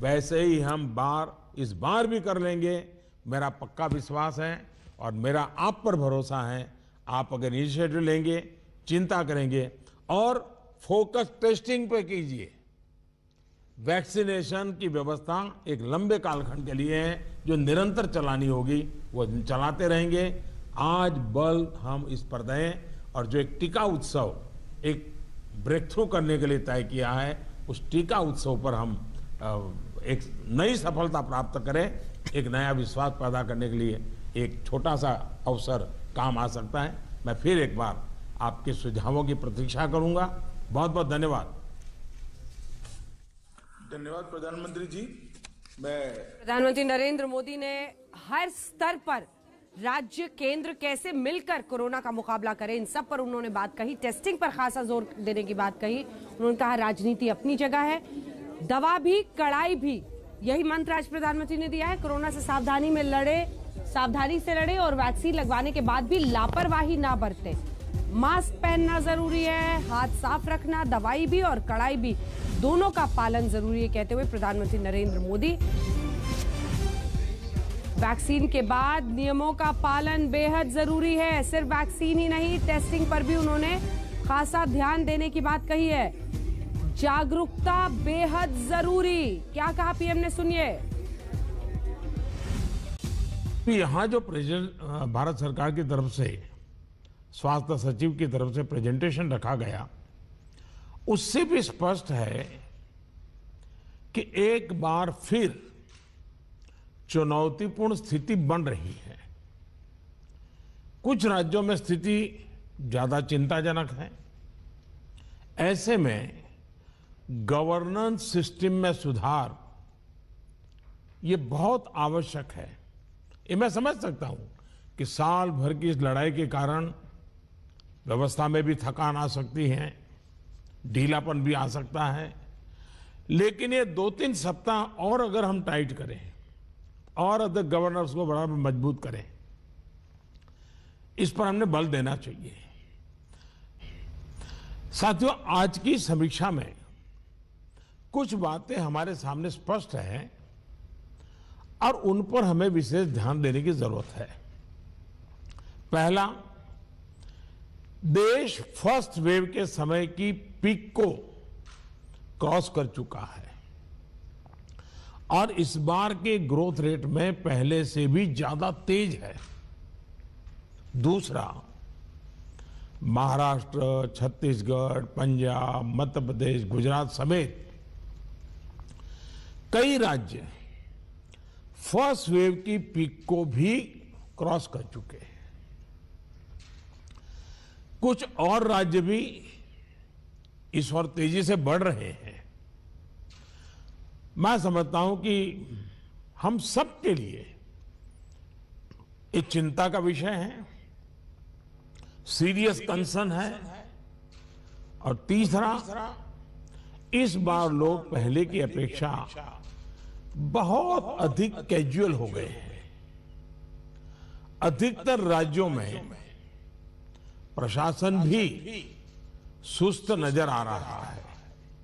वैसे ही हम इस बार भी कर लेंगे। मेरा पक्का विश्वास है और मेरा आप पर भरोसा है। आप अगर इनिशिएटिव लेंगे, चिंता करेंगे और फोकस टेस्टिंग पे कीजिए। वैक्सीनेशन की व्यवस्था एक लंबे कालखंड के लिए है, जो निरंतर चलानी होगी, वो चलाते रहेंगे। आज बल हम इस पर दें और जो एक टीका उत्सव एक ब्रेक थ्रू करने के लिए तय किया है, उस टीका उत्सव पर हम एक नई सफलता प्राप्त करें, एक नया विश्वास पैदा करने के लिए एक छोटा सा अवसर काम आ सकता है। मैं फिर एक बार आपके सुझावों की प्रतीक्षा करूंगा। बहुत बहुत धन्यवाद। धन्यवाद प्रधानमंत्री जी। प्रधानमंत्री नरेंद्र मोदी ने हर स्तर पर राज्य केंद्र कैसे मिलकर कोरोना का मुकाबला करें, इन सब पर उन्होंने बात कही। टेस्टिंग पर खासा जोर देने की बात कही। उन्होंने कहा राजनीति अपनी जगह है, दवा भी कड़ाई भी, यही मंत्र आज प्रधानमंत्री ने दिया है। कोरोना से सावधानी से लड़े और वैक्सीन लगवाने के बाद भी लापरवाही ना बरतें। मास्क पहनना जरूरी है, हाथ साफ रखना, दवाई भी और कड़ाई भी, दोनों का पालन जरूरी है, कहते हुए प्रधानमंत्री नरेंद्र मोदी वैक्सीन के बाद नियमों का पालन बेहद जरूरी है। सिर्फ वैक्सीन ही नहीं, टेस्टिंग पर भी उन्होंने खासा ध्यान देने की बात कही है। जागरूकता बेहद जरूरी, क्या कहा पीएम ने, सुनिए। यहाँ जो भारत सरकार की तरफ से स्वास्थ्य सचिव की तरफ से प्रेजेंटेशन रखा गया, उससे भी स्पष्ट है कि एक बार फिर चुनौतीपूर्ण स्थिति बन रही है। कुछ राज्यों में स्थिति ज्यादा चिंताजनक है। ऐसे में गवर्नेंस सिस्टम में सुधार ये बहुत आवश्यक है। ये मैं समझ सकता हूं कि साल भर की इस लड़ाई के कारण व्यवस्था में भी थकान आ सकती है, ढीलापन भी आ सकता है, लेकिन ये 2-3 सप्ताह और अगर हम टाइट करें और अदर गवर्नर्स को बड़ा मजबूत करें, इस पर हमने बल देना चाहिए। साथियों, आज की समीक्षा में कुछ बातें हमारे सामने स्पष्ट हैं और उन पर हमें विशेष ध्यान देने की जरूरत है। पहला, देश फर्स्ट वेव के समय की पीक को क्रॉस कर चुका है और इस बार के ग्रोथ रेट में पहले से भी ज्यादा तेज है। दूसरा, महाराष्ट्र, छत्तीसगढ़, पंजाब, मध्य प्रदेश, गुजरात समेत कई राज्य फर्स्ट वेव की पीक को भी क्रॉस कर चुके हैं। कुछ और राज्य भी इस ओर तेजी से बढ़ रहे हैं। मैं समझता हूं कि हम सब के लिए एक चिंता का विषय है, सीरियस कंसर्न है। और तीसरा, इस बार लोग पहले की अपेक्षा बहुत अधिक कैजुअल हो गए हैं। अधिकतर राज्यों में प्रशासन भी सुस्त नजर आ रहा है।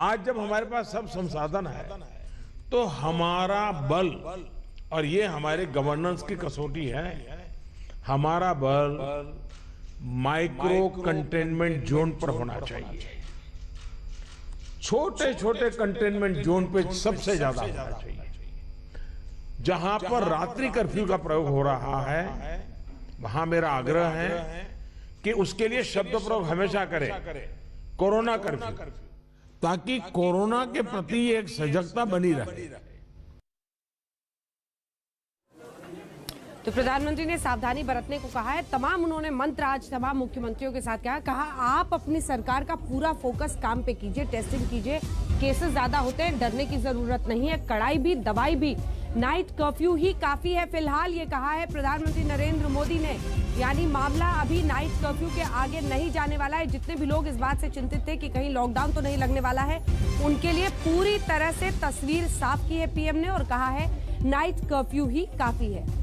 आज जब हमारे पास सब संसाधन है तो हमारा बल, और ये हमारे गवर्नेंस की कसौटी है, हमारा बल माइक्रो कंटेनमेंट जोन पर होना चाहिए। छोटे छोटे कंटेनमेंट जोन पे सबसे ज्यादा होना चाहिए। जहां पर रात्रि कर्फ्यू का प्रयोग हो रहा है, वहां मेरा आग्रह है कि उसके लिए शब्द प्रयोग हमेशा करें, कोरोना कर्फ्यू, ताकि कोरोना के प्रति एक सजगता बनी रहे। तो प्रधानमंत्री ने सावधानी बरतने को कहा है। तमाम उन्होंने मंत्र आज तमाम मुख्यमंत्रियों के साथ कहा आप अपनी सरकार का पूरा फोकस काम पे कीजिए, टेस्टिंग कीजिए, केसेस ज्यादा होते हैं, डरने की जरूरत नहीं है, कड़ाई भी, दवाई भी, नाइट कर्फ्यू ही काफी है फिलहाल, ये कहा है प्रधानमंत्री नरेंद्र मोदी ने। यानी मामला अभी नाइट कर्फ्यू के आगे नहीं जाने वाला है। जितने भी लोग इस बात से चिंतित थे कि कहीं लॉकडाउन तो नहीं लगने वाला है, उनके लिए पूरी तरह से तस्वीर साफ की है पीएम ने और कहा है नाइट कर्फ्यू ही काफी है।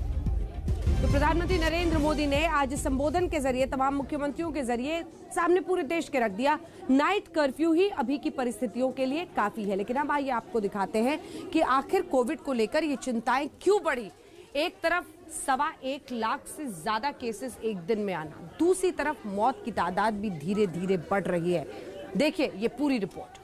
तो प्रधानमंत्री नरेंद्र मोदी ने आज संबोधन के जरिए तमाम मुख्यमंत्रियों के जरिए सामने पूरे देश के रख दिया, नाइट कर्फ्यू ही अभी की परिस्थितियों के लिए काफी है। लेकिन अब आइए आपको दिखाते हैं कि आखिर कोविड को लेकर ये चिंताएं क्यों बढ़ी। एक तरफ 1.25 लाख से ज्यादा केसेस एक दिन में आना, दूसरी तरफ मौत की तादाद भी धीरे धीरे बढ़ रही है। देखिए ये पूरी रिपोर्ट।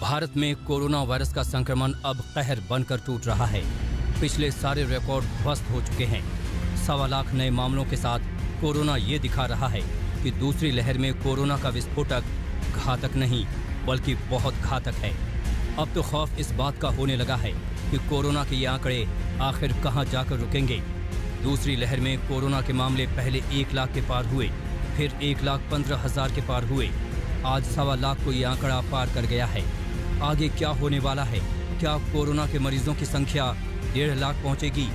भारत में कोरोना वायरस का संक्रमण अब कहर बनकर टूट रहा है। पिछले सारे रिकॉर्ड ध्वस्त हो चुके हैं। 1.25 लाख नए मामलों के साथ कोरोना ये दिखा रहा है कि दूसरी लहर में कोरोना का विस्फोटक घातक नहीं बल्कि बहुत घातक है। अब तो खौफ इस बात का होने लगा है कि कोरोना के ये आंकड़े आखिर कहां जाकर रुकेंगे। दूसरी लहर में कोरोना के मामले पहले 1 लाख के पार हुए, फिर 1,15,000 के पार हुए, आज 1.25 लाख को ये आंकड़ा पार कर गया है। आगे क्या होने वाला है? क्या कोरोना के मरीजों की संख्या 1.5 लाख पहुंचेगी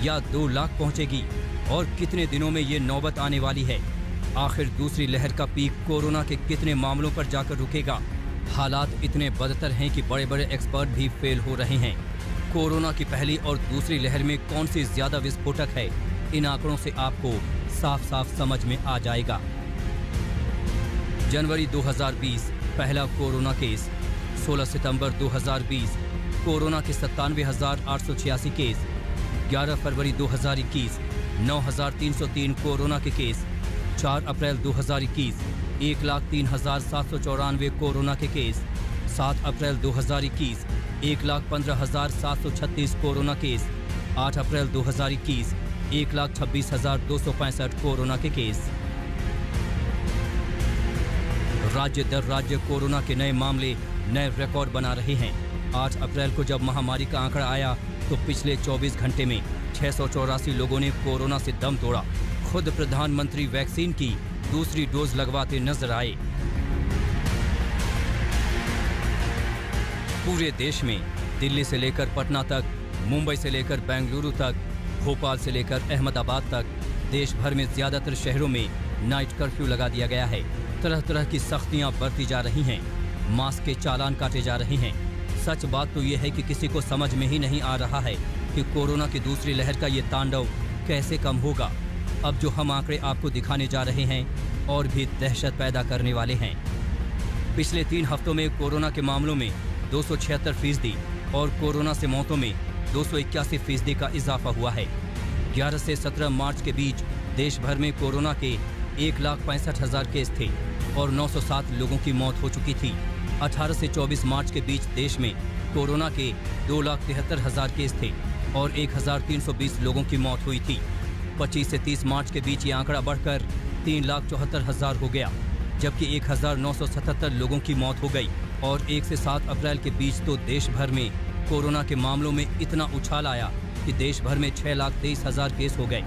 या 2 लाख पहुंचेगी? और कितने दिनों में ये नौबत आने वाली है? आखिर दूसरी लहर का पीक कोरोना के कितने मामलों पर जाकर रुकेगा? हालात इतने बदतर हैं कि बड़े बड़े एक्सपर्ट भी फेल हो रहे हैं। कोरोना की पहली और दूसरी लहर में कौन सी ज्यादा विस्फोटक है, इन आंकड़ों से आपको साफ साफ समझ में आ जाएगा। जनवरी 2020 पहला कोरोना केस, 16 सितंबर 2020 कोरोना के 97,886 केस, 11 फरवरी 2021 9,303 कोरोना के केस, 4 अप्रैल 2021 1,03,794 कोरोना के केस, 7 अप्रैल 2021 1,15,736 कोरोना केस, 8 अप्रैल 2021 1,26,265 कोरोना के केस। राज्य दर राज्य कोरोना के नए मामले नए रिकॉर्ड बना रहे हैं। 8 अप्रैल को जब महामारी का आंकड़ा आया तो पिछले 24 घंटे में 684 लोगों ने कोरोना से दम तोड़ा। खुद प्रधानमंत्री वैक्सीन की दूसरी डोज लगवाते नजर आए। पूरे देश में दिल्ली से लेकर पटना तक, मुंबई से लेकर बेंगलुरु तक, भोपाल से लेकर अहमदाबाद तक, देश भर में ज्यादातर शहरों में नाइट कर्फ्यू लगा दिया गया है। तरह तरह की सख्तियां बरती जा रही हैं, मास्क के चालान काटे जा रहे हैं। सच बात तो यह है कि किसी को समझ में ही नहीं आ रहा है कि कोरोना की दूसरी लहर का ये तांडव कैसे कम होगा। अब जो हम आंकड़े आपको दिखाने जा रहे हैं और भी दहशत पैदा करने वाले हैं। पिछले 3 हफ्तों में कोरोना के मामलों में 276% और कोरोना से मौतों में 281% का इजाफा हुआ है। 11 से 17 मार्च के बीच देश भर में कोरोना के 1,65,000 केस थे और 907 लोगों की मौत हो चुकी थी। 18 से 24 मार्च के बीच देश में कोरोना के 2,73,000 केस थे और 1,320 लोगों की मौत हुई थी। 25 से 30 मार्च के बीच ये आंकड़ा बढ़कर 3,74,000 हो गया, जबकि 1,977 लोगों की मौत हो गई। और 1 से 7 अप्रैल के बीच तो देश भर में कोरोना के मामलों में इतना उछाल आया कि देश भर में 6,23,000 केस हो गए,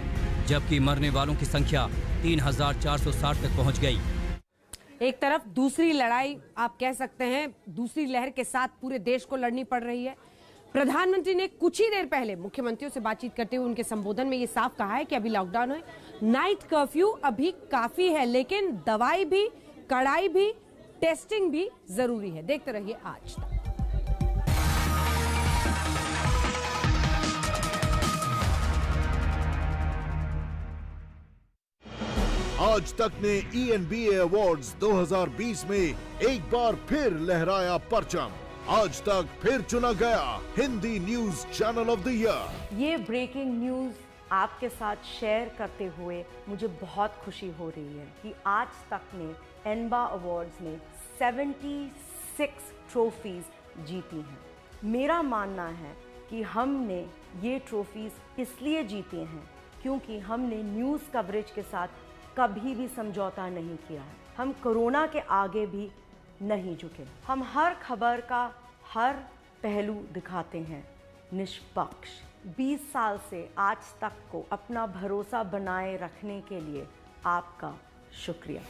जबकि मरने वालों की संख्या 3,460 तक पहुंच गई। एक तरफ दूसरी लड़ाई आप कह सकते हैं दूसरी लहर के साथ पूरे देश को लड़नी पड़ रही है। प्रधानमंत्री ने कुछ ही देर पहले मुख्यमंत्रियों से बातचीत करते हुए उनके संबोधन में ये साफ कहा है कि अभी लॉकडाउन है, नाइट कर्फ्यू अभी काफी है, लेकिन दवाई भी, कड़ाई भी, टेस्टिंग भी जरूरी है। देखते रहिए आज तक। आज तक ने ENBA अवार्ड्स 2020 में एक बार फिर लहराया परचम। आज तक फिर चुना गया Hindi news channel of the year. ये ब्रेकिंग न्यूज आपके साथ शेयर करते हुए मुझे बहुत खुशी हो रही है कि आज तक ने एनबा अवार्ड्स में 76 ट्रॉफीज जीती हैं। मेरा मानना है कि हमने ये ट्रॉफीज इसलिए जीते हैं क्योंकि हमने न्यूज़ कवरेज के साथ कभी भी समझौता नहीं किया है। हम कोरोना के आगे भी नहीं झुके। हम हर खबर का हर पहलू दिखाते हैं निष्पक्ष। 20 साल से आज तक को अपना भरोसा बनाए रखने के लिए आपका शुक्रिया।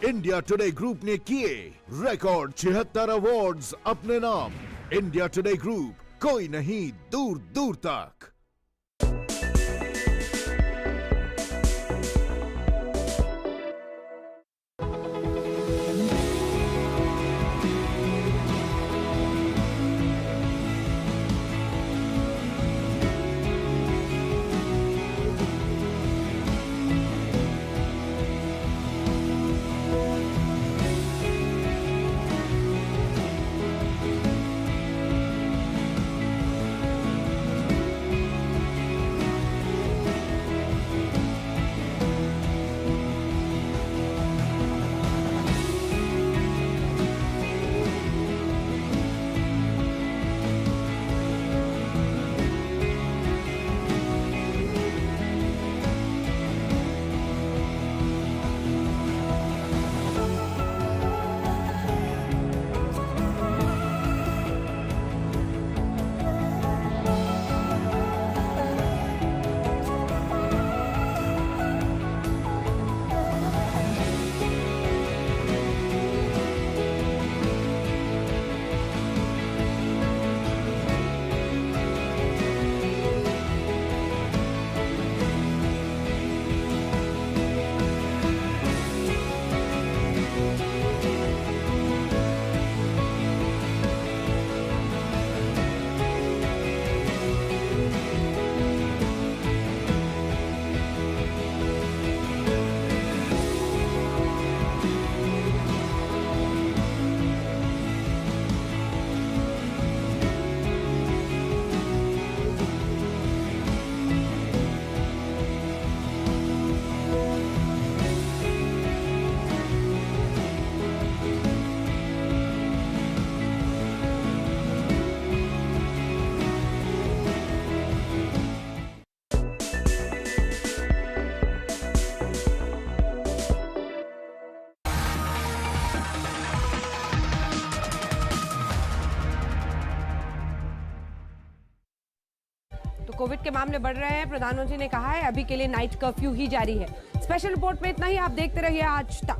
इंडिया टुडे ग्रुप ने किए रिकॉर्ड 76 अवार्ड्स अपने नाम। इंडिया टुडे ग्रुप, कोई नहीं दूर दूर तक। कोविड के मामले बढ़ रहे हैं। प्रधानमंत्री ने कहा है अभी के लिए नाइट कर्फ्यू ही जारी है। स्पेशल रिपोर्ट में इतना ही। आप देखते रहिए आज तक।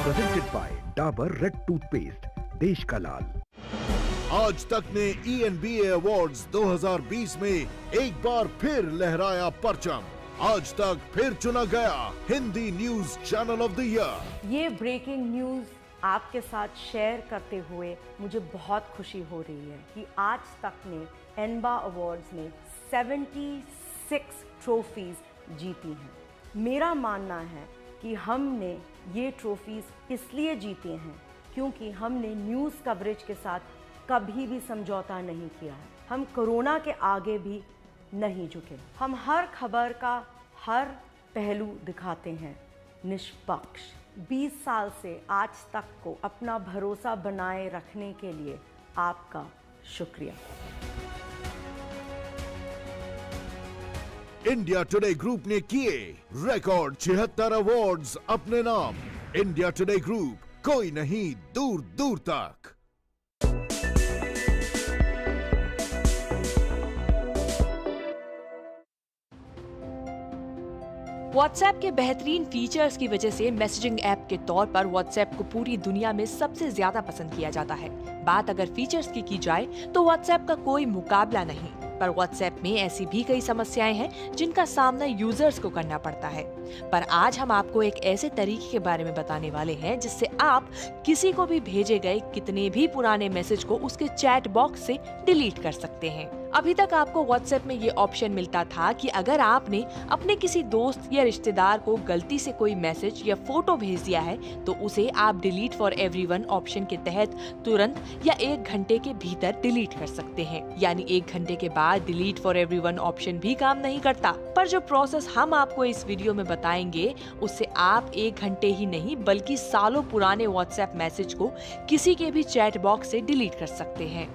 Presented by Dabur red toothpaste, देश का लाल। आज तक ने ENBA अवार्ड्स 2020 में एक बार फिर लहराया परचम। आज तक फिर चुना गया Hindi news channel of the year. ये ब्रेकिंग न्यूज़ आपके साथ शेयर करते हुए मुझे बहुत खुशी हो रही है कि आज तक ने एनबा अवार्ड्स में 76 ट्रॉफीज जीती हैं। मेरा मानना है कि हमने ये ट्रॉफीज इसलिए जीते हैं क्योंकि हमने न्यूज़ कवरेज के साथ कभी भी समझौता नहीं किया है। हम कोरोना के आगे भी नहीं झुके। हम हर खबर का हर पहलू दिखाते हैं निष्पक्ष। 20 साल से आज तक को अपना भरोसा बनाए रखने के लिए आपका शुक्रिया। इंडिया टुडे ग्रुप ने किए रिकॉर्ड 76 अवार्ड्स अपने नाम। इंडिया टुडे ग्रुप, कोई नहीं दूर दूर तक। व्हाट्सएप के बेहतरीन फीचर्स की वजह से मैसेजिंग ऐप के तौर पर व्हाट्सएप को पूरी दुनिया में सबसे ज्यादा पसंद किया जाता है। बात अगर फीचर्स की जाए तो व्हाट्सएप का कोई मुकाबला नहीं, पर व्हाट्सएप में ऐसी भी कई समस्याएं हैं जिनका सामना यूजर्स को करना पड़ता है। पर आज हम आपको एक ऐसे तरीके के बारे में बताने वाले हैं जिससे आप किसी को भी भेजे गए कितने भी पुराने मैसेज को उसके चैट बॉक्स से डिलीट कर सकते हैं। अभी तक आपको व्हाट्सएप में ये ऑप्शन मिलता था कि अगर आपने अपने किसी दोस्त या रिश्तेदार को गलती से कोई मैसेज या फोटो भेज दिया है तो उसे आप डिलीट फॉर एवरीवन ऑप्शन के तहत तुरंत या 1 घंटे के भीतर डिलीट कर सकते हैं। यानी 1 घंटे के बाद डिलीट फॉर एवरीवन ऑप्शन भी काम नहीं करता। पर जो प्रोसेस हम आपको इस वीडियो में बताएंगे उससे आप 1 घंटे ही नहीं बल्कि सालों पुराने व्हाट्सएप मैसेज को किसी के भी चैट बॉक्स से डिलीट कर सकते हैं।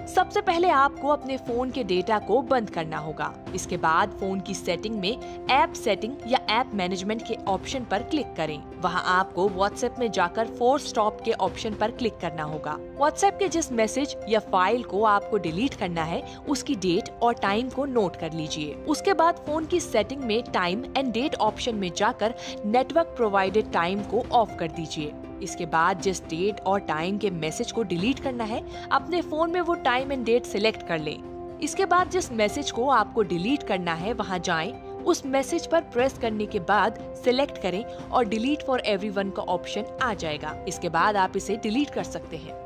सबसे पहले आपको अपने फोन के डेटा को बंद करना होगा। इसके बाद फोन की सेटिंग में ऐप सेटिंग या ऐप मैनेजमेंट के ऑप्शन पर क्लिक करें। वहां आपको व्हाट्सएप में जाकर फोर्स स्टॉप के ऑप्शन पर क्लिक करना होगा। व्हाट्सएप के जिस मैसेज या फाइल को आपको डिलीट करना है उसकी डेट और टाइम को नोट कर लीजिए। उसके बाद फोन की सेटिंग में टाइम एंड डेट ऑप्शन में जाकर नेटवर्क प्रोवाइडेड टाइम को ऑफ कर दीजिए। इसके बाद जिस डेट और टाइम के मैसेज को डिलीट करना है अपने फोन में वो टाइम एंड डेट सिलेक्ट कर लें। इसके बाद जिस मैसेज को आपको डिलीट करना है वहां जाएं, उस मैसेज पर प्रेस करने के बाद सिलेक्ट करें और डिलीट फॉर एवरीवन का ऑप्शन आ जाएगा। इसके बाद आप इसे डिलीट कर सकते हैं।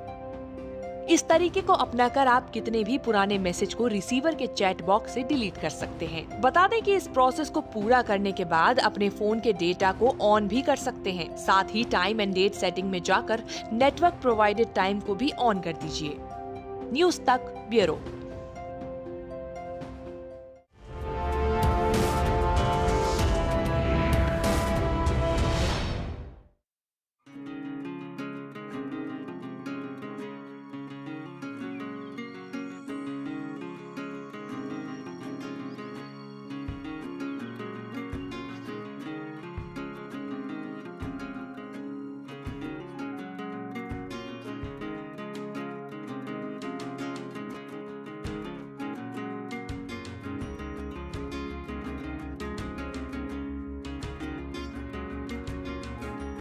इस तरीके को अपनाकर आप कितने भी पुराने मैसेज को रिसीवर के चैट बॉक्स से डिलीट कर सकते हैं। बता दें कि इस प्रोसेस को पूरा करने के बाद अपने फोन के डेटा को ऑन भी कर सकते हैं। साथ ही टाइम एंड डेट सेटिंग में जाकर नेटवर्क प्रोवाइडेड टाइम को भी ऑन कर दीजिए। न्यूज़ तक ब्यूरो।